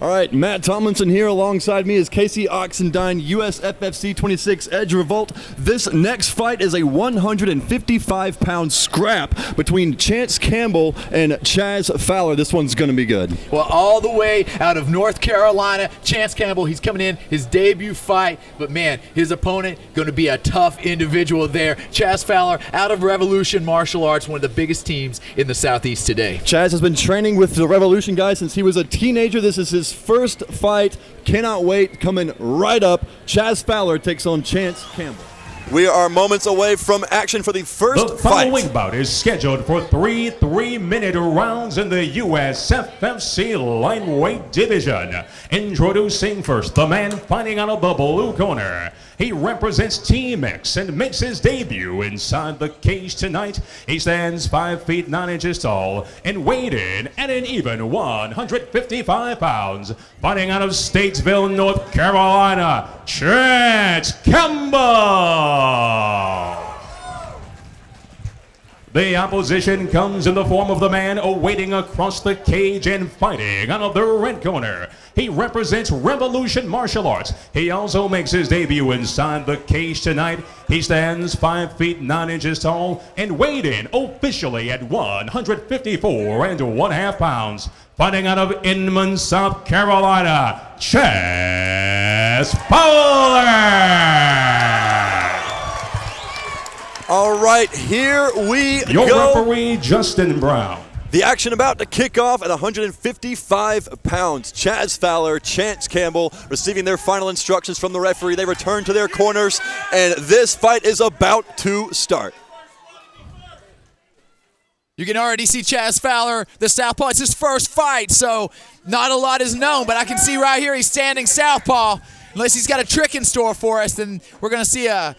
All right, Matt Tomlinson here. Alongside me is Casey Oxendine, USFFC26 Edge Revolt. This next fight is a 155-pound scrap between Chance Campbell and Chaz Fowler. This one's going to be good. Well, all the way out of North Carolina, Chance Campbell, he's coming in, his debut fight. But, man, his opponent going to be a tough individual there. Chaz Fowler out of Revolution Martial Arts, one of the biggest teams in the Southeast today. Chaz has been training with the Revolution guys since he was a teenager. This is his first fight. Cannot wait. Coming right up, Chaz Fowler takes on Chance Campbell. We are moments away from action for the first The fight. following bout is scheduled for three 3-minute rounds in the USFFC lightweight division. Introducing first, the man fighting out of the blue corner. He represents Team X and makes his debut inside the cage tonight. He stands 5 feet 9 inches tall and weighed in at an even 155 pounds. Fighting out of Statesville, North Carolina, Chance Campbell. The opposition comes in the form of the man awaiting across the cage and fighting out of the red corner. He represents Revolution Martial Arts. He also makes his debut inside the cage tonight. He stands 5 feet 9 inches tall and weighed in officially at 154.5 pounds. Fighting out of Inman, South Carolina, Chaz Fowler. All right, here we Your go. referee, Justin Brown. The action about to kick off at 155 pounds. Chaz Fowler, Chance Campbell receiving their final instructions from the referee. They return to their corners, and this fight is about to start. You can already see Chaz Fowler, the southpaw. It's his first fight, so not a lot is known, but I can see right here he's standing southpaw. Unless he's got a trick in store for us, then we're going to see an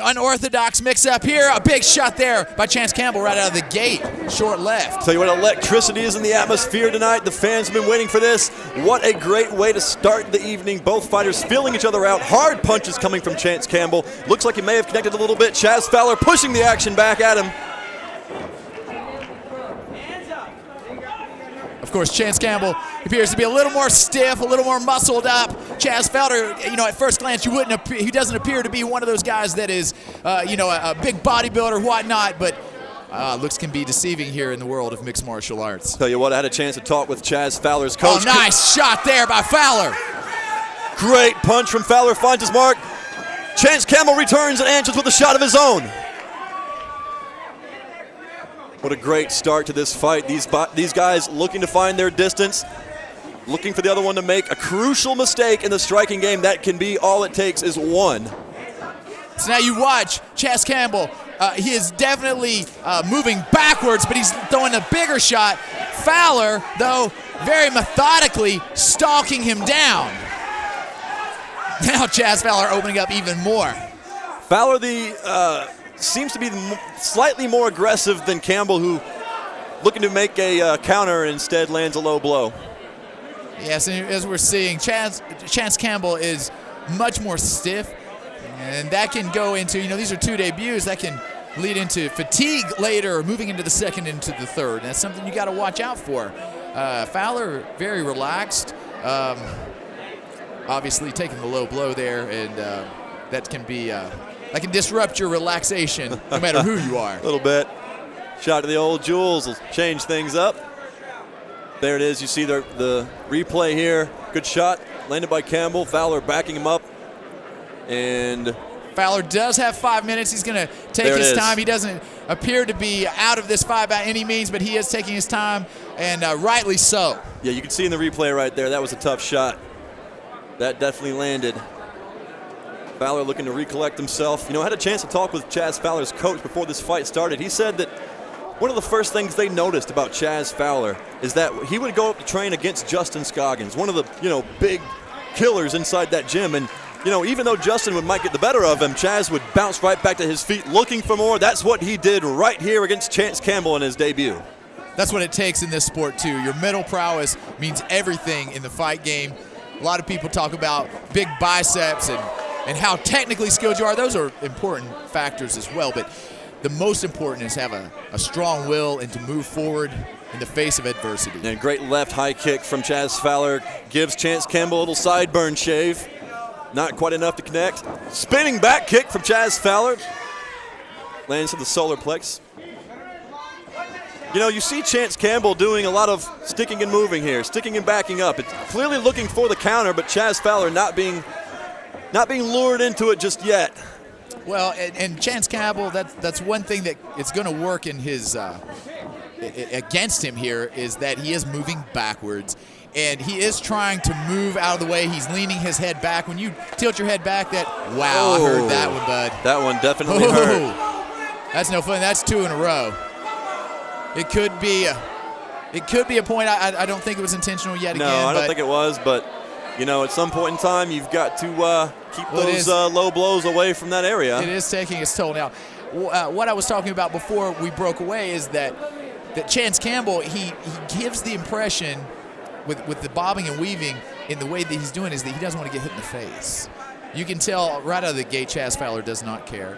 unorthodox mix-up here. A big shot there by Chance Campbell right out of the gate. Short left. Tell you what, electricity is in the atmosphere tonight. The fans have been waiting for this. What a great way to start the evening. Both fighters feeling each other out. Hard punches coming from Chance Campbell. Looks like he may have connected a little bit. Chaz Fowler pushing the action back at him. Of course, Chance Campbell appears to be a little more stiff, a little more muscled up. Chaz Fowler, at first glance, he doesn't appear to be one of those guys that is, a big bodybuilder, whatnot, but looks can be deceiving here in the world of mixed martial arts. Tell you what, I had a chance to talk with Chaz Fowler's coach. Oh, nice shot there by Fowler. Great punch from Fowler, finds his mark. Chance Campbell returns and answers with a shot of his own. What a great start to this fight. These guys looking to find their distance, looking for the other one to make a crucial mistake in the striking game. That can be all it takes is one. So now you watch Chaz Campbell. He is definitely moving backwards, but he's throwing a bigger shot. Fowler, though, very methodically stalking him down. Now Chaz Fowler opening up even more. Fowler, seems to be slightly more aggressive than Campbell, who looking to make a counter and instead lands a low blow. Yes, and as we're seeing, Chance Campbell is much more stiff, and that can go into, these are 2 debuts, that can lead into fatigue later, moving into the second, into the third. And that's something you got to watch out for. Fowler, very relaxed, obviously taking the low blow there, and that can be that can disrupt your relaxation no matter who you are. A little bit. Shot to the old Jules will change things up. There it is. You see the replay here. Good shot landed by Campbell. Fowler backing him up. And Fowler does have 5 minutes. He's going to take his time. He doesn't appear to be out of this fight by any means, but he is taking his time, and rightly so. Yeah, you can see in the replay right there, that was a tough shot. That definitely landed. Fowler looking to recollect himself. I had a chance to talk with Chaz Fowler's coach before this fight started. He said that one of the first things they noticed about Chaz Fowler is that he would go up to train against Justin Scoggins, one of the, big killers inside that gym. And, even though Justin might get the better of him, Chaz would bounce right back to his feet looking for more. That's what he did right here against Chance Campbell in his debut. That's what it takes in this sport, too. Your mental prowess means everything in the fight game. A lot of people talk about big biceps and how technically skilled you are. Those are important factors as well, but the most important is have a strong will and to move forward in the face of adversity. And great left high kick from Chaz Fowler gives Chance Campbell a little sideburn shave. Not quite enough to connect. Spinning back kick from Chaz Fowler. Lands to the solar plex. You know, you see Chance Campbell doing a lot of sticking and moving here, sticking and backing up. It's clearly looking for the counter, but Chaz Fowler not being lured into it just yet. Well, and Chance Campbell, that's one thing that it's going to work in his against him here, is that he is moving backwards. And he is trying to move out of the way. He's leaning his head back. When you tilt your head back, wow, I heard that one, bud. That one definitely hurt. That's no fun. That's 2 in a row. It could be a point. I don't think it was intentional yet again. No, I don't think it was, but you know, at some point in time, you've got to keep those low blows away from that area. It is taking its toll now. What I was talking about before we broke away is that Chance Campbell, he gives the impression with the bobbing and weaving in the way that he's doing is that he doesn't want to get hit in the face. You can tell right out of the gate Chaz Fowler does not care.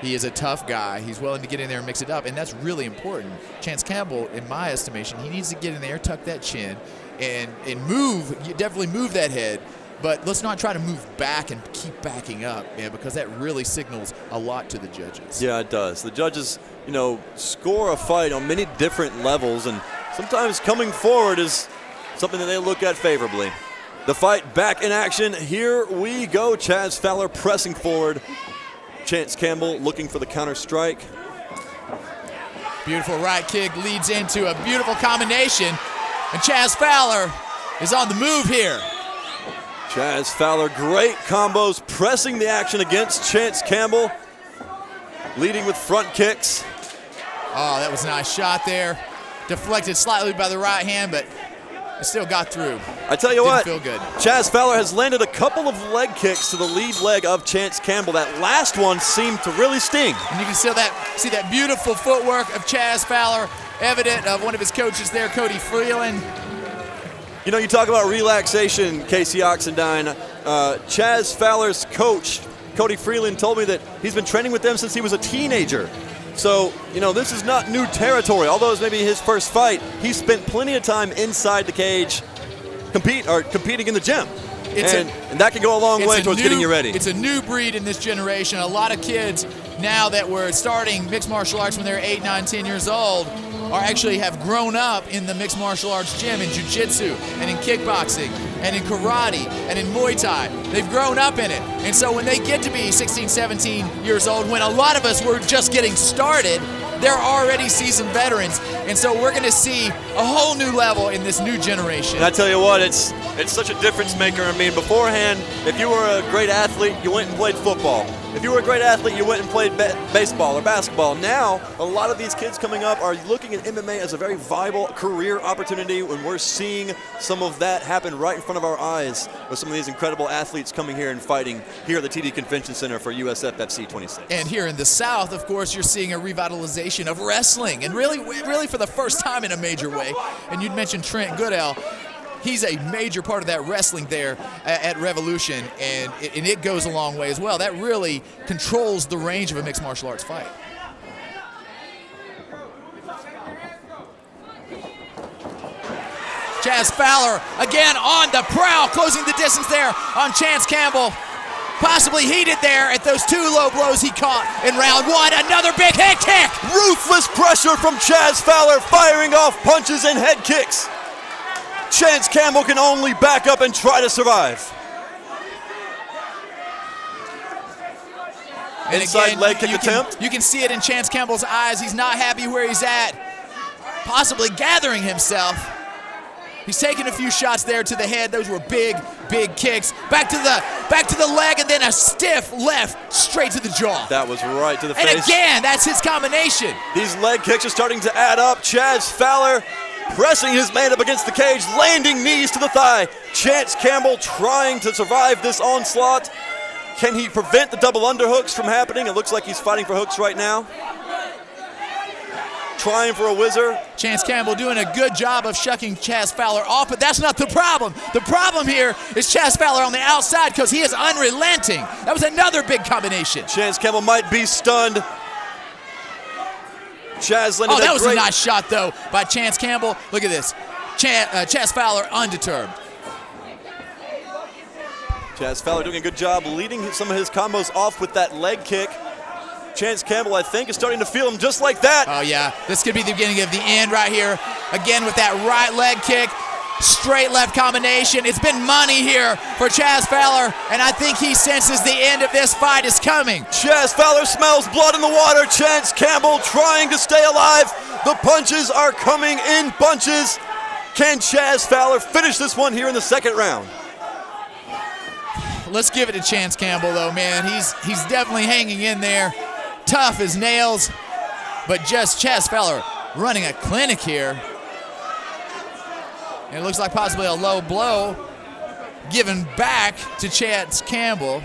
He is a tough guy. He's willing to get in there and mix it up, and that's really important. Chance Campbell, in my estimation, he needs to get in there, tuck that chin, and move. You definitely move that head, but let's not try to move back and keep backing up, man, because that really signals a lot to the judges. Yeah, it does. The judges, you know, score a fight on many different levels, and sometimes coming forward is something that they look at favorably. The fight back in action. Here we go. Chaz Fowler pressing forward. Chance Campbell looking for the counter strike. Beautiful right kick leads into a beautiful combination, and Chaz Fowler is on the move here. Chaz Fowler, great combos, pressing the action against Chance Campbell, leading with front kicks. Oh, that was a nice shot there. Deflected slightly by the right hand, but it still got through. I tell you what, didn't feel good. Chaz Fowler has landed a couple of leg kicks to the lead leg of Chance Campbell. That last one seemed to really sting. And you can see that beautiful footwork of Chaz Fowler, evident of one of his coaches there, Cody Freeland. You know, you talk about relaxation, Casey Oxendine. Chaz Fowler's coach, Cody Freeland, told me that he's been training with them since he was a teenager. So, you know, this is not new territory. Although it's maybe his first fight, he spent plenty of time inside the cage competing in the gym. And that can go a long way towards getting you ready. It's a new breed in this generation. A lot of kids now that were starting mixed martial arts when they're 8, 9, 10 years old actually have grown up in the mixed martial arts gym, in jiu-jitsu and in kickboxing and in karate and in Muay Thai. They've grown up in it. And so when they get to be 16, 17 years old, when a lot of us were just getting started, they're already seasoned veterans. And so we're going to see a whole new level in this new generation. And I tell you what, it's such a difference maker. I mean, beforehand, if you were a great athlete, you went and played football. If you were a great athlete, you went and played baseball or basketball. Now, a lot of these kids coming up are looking at MMA as a very viable career opportunity, when we're seeing some of that happen right in front of our eyes with some of these incredible athletes coming here and fighting here at the TD Convention Center for USFFC26. And here in the South, of course, you're seeing a revitalization of wrestling, and really for the first time in a major way. And you'd mentioned Trent Goodell. He's a major part of that wrestling there at Revolution, and it goes a long way as well. That really controls the range of a mixed martial arts fight. Chaz Fowler again on the prowl, closing the distance there on Chance Campbell. Possibly heated there at those 2 low blows he caught in round 1. Another big head kick. Ruthless pressure from Chaz Fowler, firing off punches and head kicks. Chance Campbell can only back up and try to survive. And inside again, leg kick attempt. You can see it in Chance Campbell's eyes. He's not happy where he's at. Possibly gathering himself. He's taking a few shots there to the head. Those were big kicks. Back to the leg, and then a stiff left straight to the jaw. That was right to the face. And again, that's his combination. These leg kicks are starting to add up. Chaz Fowler pressing his man up against the cage, landing knees to the thigh. Chance Campbell trying to survive this onslaught. Can he prevent the double underhooks from happening? It looks like he's fighting for hooks right now. Trying for a whizzer. Chance Campbell doing a good job of shucking Chaz Fowler off, but that's not the problem. The problem here is Chaz Fowler on the outside, because he is unrelenting. That was another big combination. Chance Campbell might be stunned. Chaz landed that was great. a nice shot, though, by Chance Campbell. Look at this. Chaz Fowler undeterred. Chaz Fowler doing a good job leading some of his combos off with that leg kick. Chance Campbell, I think, is starting to feel him just like that. Oh, yeah. This could be the beginning of the end right here. Again with that right leg kick. Straight left combination. It's been money here for Chaz Fowler, and I think he senses the end of this fight is coming. Chaz Fowler smells blood in the water. Chance Campbell trying to stay alive. The punches are coming in bunches. Can Chaz Fowler finish this one here in the second round? Let's give it to Chance Campbell, though, man. He's definitely hanging in there. Tough as nails, but just Chaz Fowler running a clinic here. And it looks like possibly a low blow given back to Chance Campbell.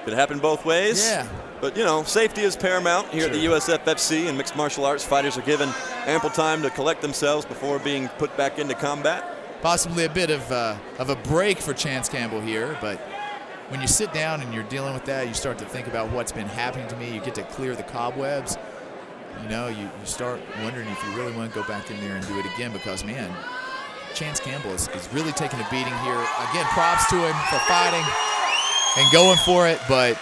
Could happen both ways. Yeah. But, you know, safety is paramount here at the USFFC, and mixed martial arts fighters are given ample time to collect themselves before being put back into combat. Possibly a bit of a break for Chance Campbell here, but when you sit down and you're dealing with that, you start to think about what's been happening to me. You get to clear the cobwebs. You know, you start wondering if you really want to go back in there and do it again because, man, Chance Campbell is really taking a beating here. Again, props to him for fighting and going for it, but...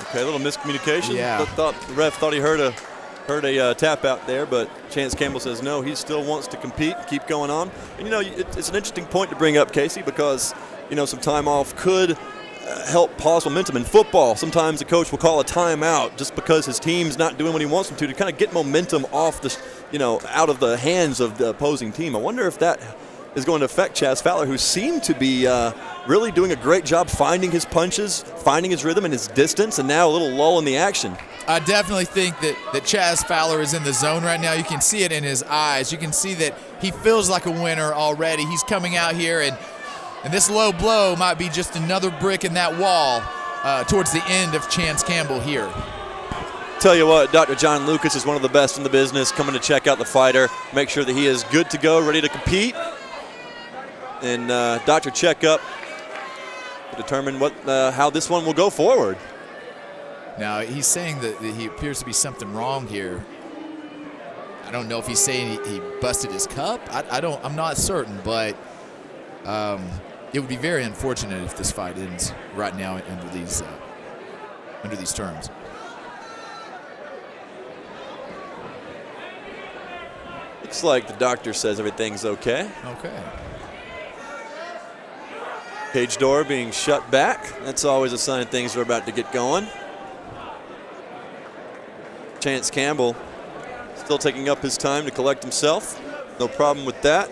Okay, a little miscommunication. Yeah. The ref thought he heard a tap out there, but Chance Campbell says no, he still wants to compete, keep going on. And, you know, it's an interesting point to bring up, Casey, because, you know, some time off could help pause momentum. In football, sometimes the coach will call a timeout just because his team's not doing what he wants them to kind of get momentum off the, you know, out of the hands of the opposing team. I wonder if that is going to affect Chaz Fowler, who seemed to be really doing a great job finding his punches, finding his rhythm and his distance, and now a little lull in the action. I definitely think that Chaz Fowler is in the zone right now. You can see it in his eyes. You can see that he feels like a winner already. He's coming out here, and this low blow might be just another brick in that wall towards the end of Chance Campbell here. Tell you what, Dr. John Lucas is one of the best in the business, coming to check out the fighter, make sure that he is good to go, ready to compete. And doctor checkup to determine how this one will go forward. Now, he's saying that he appears to be something wrong here. I don't know if he's saying he busted his cup. I'm not certain, but it would be very unfortunate if this fight ends right now under these terms. Looks like the doctor says everything's okay. Okay. Cage door being shut back. That's always a sign things are about to get going. Chance Campbell still taking up his time to collect himself. No problem with that.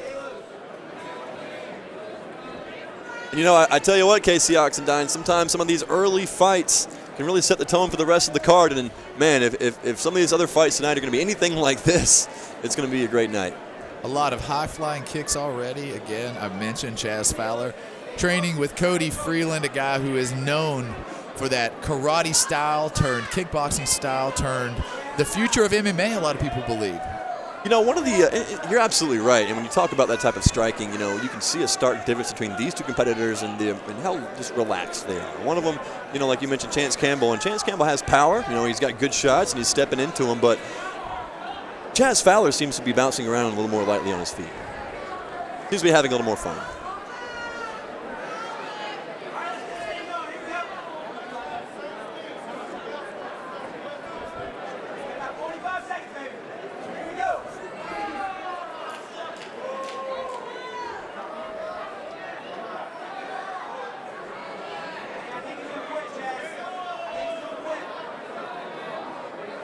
And you know, I tell you what, Casey Oxendine, sometimes some of these early fights can really set the tone for the rest of the card. And man, if some of these other fights tonight are going to be anything like this, it's going to be a great night. A lot of high-flying kicks already. Again, I mentioned Chaz Fowler training with Cody Freeland, a guy who is known for that karate style turned kickboxing style turned the future of MMA, a lot of people believe. You know, one of the you're absolutely right. And when you talk about that type of striking, you know, you can see a stark difference between these two competitors and how just relaxed they are. One of them, you know, like you mentioned, Chance Campbell, and Chance Campbell has power. You know, he's got good shots and he's stepping into them, but Chaz Fowler seems to be bouncing around a little more lightly on his feet. Seems to be having a little more fun.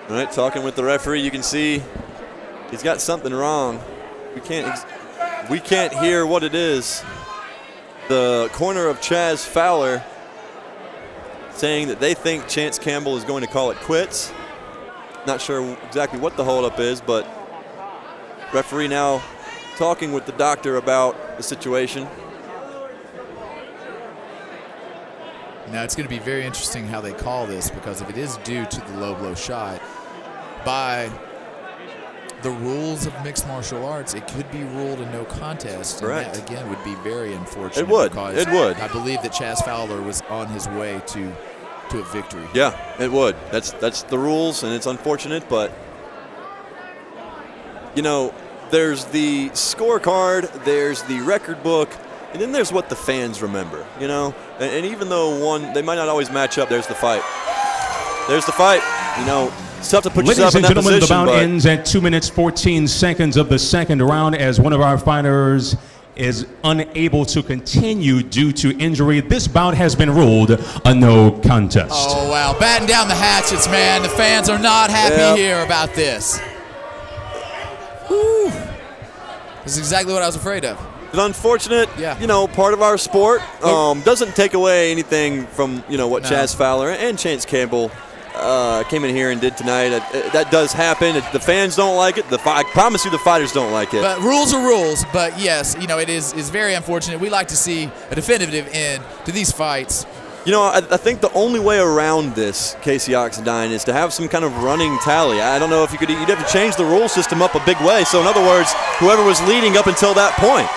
All right, talking with the referee, you can see he's got something wrong. We can't hear what it is. The corner of Chaz Fowler saying that they think Chance Campbell is going to call it quits. Not sure exactly what the holdup is, but referee now talking with the doctor about the situation. Now, it's going to be very interesting how they call this, because if it is due to the low blow shot, by the rules of mixed martial arts, it could be ruled a no contest. Correct. And that, again, would be very unfortunate. It would. Because it would. I believe that Chaz Fowler was on his way to a victory. Yeah, it would. That's the rules, and it's unfortunate, but you know, there's the scorecard, there's the record book, and then there's what the fans remember, you know? And even though they might not always match up, there's the fight. There's the fight. You know, it's tough to put yourself in that position. Ladies and gentlemen, the bout ends at 2 minutes, 14 seconds of the second round as one of our fighters is unable to continue due to injury. This bout has been ruled a no contest. Oh, wow. Batten down the hatchets, man. The fans are not happy here about this. Whew. This is exactly what I was afraid of. It's unfortunate, yeah. You know, part of our sport. Doesn't take away anything from, you know, what Chaz Fowler and Chance Campbell came in here and did tonight. That does happen. The fans don't like it. I promise you the fighters don't like it. But rules are rules. But, yes, you know, it is very unfortunate. We like to see a definitive end to these fights. You know, I think the only way around this, Casey Oxendine, is to have some kind of running tally. I don't know if you'd have to change the rule system up a big way. So, in other words, whoever was leading up until that point.